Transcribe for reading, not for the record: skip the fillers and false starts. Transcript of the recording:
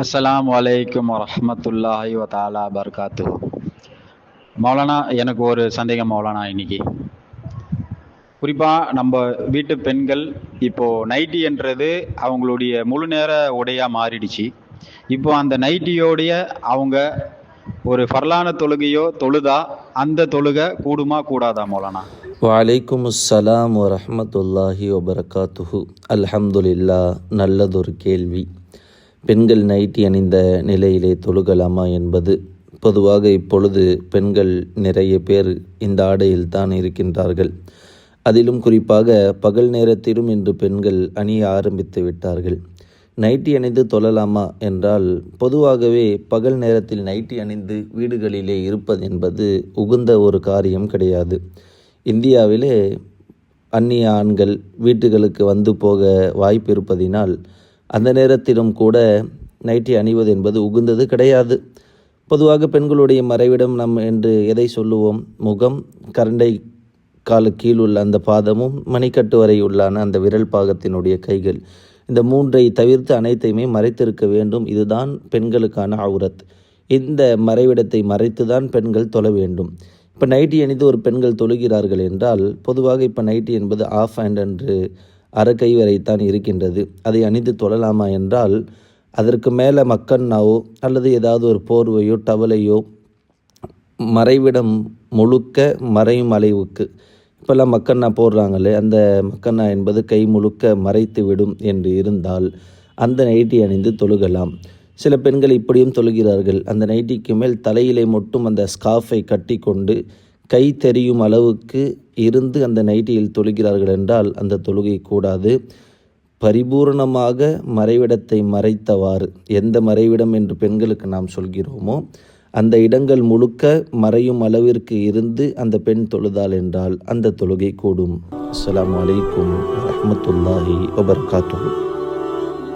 அஸ்ஸலாமு அலைக்கும் வரஹ்மத்துல்லாஹி வ தஆலா பரகாத்துஹு. மௌலானா, எனக்கு ஒரு சந்தேகம் மௌலானா. இன்னைக்கு குறிப்பாக நம்ம வீட்டு பெண்கள் இப்போ நைட்டி என்றது அவங்களுடைய முழு நேர உடையாக மாறிடுச்சு. இப்போ அந்த நைட்டியோடைய அவங்க ஒரு ஃபர்லான தொழுகையோ தொழுதா அந்த தொழுகை கூடுமா கூடாதா மௌலானா? வலைக்கும் அஸ்ஸலாம் வரஹ்மத்துல்லாஹி வபரகாத்துஹு. அல்ஹம்துலில்லா. நல்லதொரு கேள்வி. பெண்கள் நைட்டி அணிந்த நிலையிலே தொழுகலாமா என்பது பொதுவாக இப்பொழுது பெண்கள் நிறைய பேர் இந்த ஆடையில் தான் இருக்கின்றார்கள். அதிலும் குறிப்பாக பகல் நேரத்திலும் இன்று பெண்கள் அணிய ஆரம்பித்து விட்டார்கள். நைட்டி அணிந்து தொழலாமா என்றால், பொதுவாகவே பகல் நேரத்தில் நைட்டி அணிந்து வீடுகளிலே இருப்பது என்பது உகுந்த ஒரு காரியம் கிடையாது. இந்தியாவிலே அந்நிய ஆண்கள் வீட்டுகளுக்கு வந்து போக வாய்ப்பு இருப்பதினால் அந்த நேரத்திலும் கூட நைட்டி அணிவது என்பது உகுந்தது கிடையாது. பொதுவாக பெண்களுடைய மறைவிடம் என்று எதை சொல்லுவோம்? முகம், கரண்டை காலு கீழ் உள்ள அந்த பாதமும், மணிக்கட்டு வரை உள்ளான அந்த விரல் பாகத்தினுடைய கைகள், இந்த மூன்றை தவிர்த்து அனைத்தையுமே மறைத்திருக்க வேண்டும். இதுதான் பெண்களுக்கான அவுரத். இந்த மறைவிடத்தை மறைத்து தான் பெண்கள் தொழ வேண்டும். இப்போ நைட்டி அணிந்து ஒரு பெண்கள் தொழுகிறார்கள் என்றால், பொதுவாக இப்போ நைட்டி என்பது ஆஃப் ஹேண்ட் என்று அரைக்கை வரைத்தான் இருக்கின்றது. அதை அணிந்து தொழலாமா என்றால், அதற்கு மேலே மக்கன்னாவோ அல்லது ஏதாவது ஒரு போர்வையோ டவலையோ மறைவிடம் முழுக்க மறையும் அளவுக்கு, இப்போல்லாம் மக்கன்னா போடுறாங்களே, அந்த மக்கன்னா என்பது கை முழுக்க மறைத்து விடும் என்று இருந்தால் அந்த நைட்டி அணிந்து தொழுகலாம். சில பெண்கள் இப்படியும் தொழுகிறார்கள். அந்த நைட்டிக்கு மேல் தலையிலே மட்டும் அந்த ஸ்கார்ஃபை கட்டி கொண்டு கை தெரியும் அளவுக்கு இருந்து அந்த நைட்டியில் தொழுகிறார்கள் என்றால் அந்த தொழுகை கூடாது. பரிபூர்ணமாக மறைவிடத்தை மறைத்தவாறு, எந்த மறைவிடம் என்று பெண்களுக்கு நாம் சொல்கிறோமோ அந்த இடங்கள் முழுக்க மறையும் அளவிற்கு இருந்து அந்த பெண் தொழுதாள் என்றால் அந்த தொழுகை கூடும். அஸ்ஸலாமு அலைக்கும் வரஹ்மத்துல்லாஹி வபரகாத்துஹு.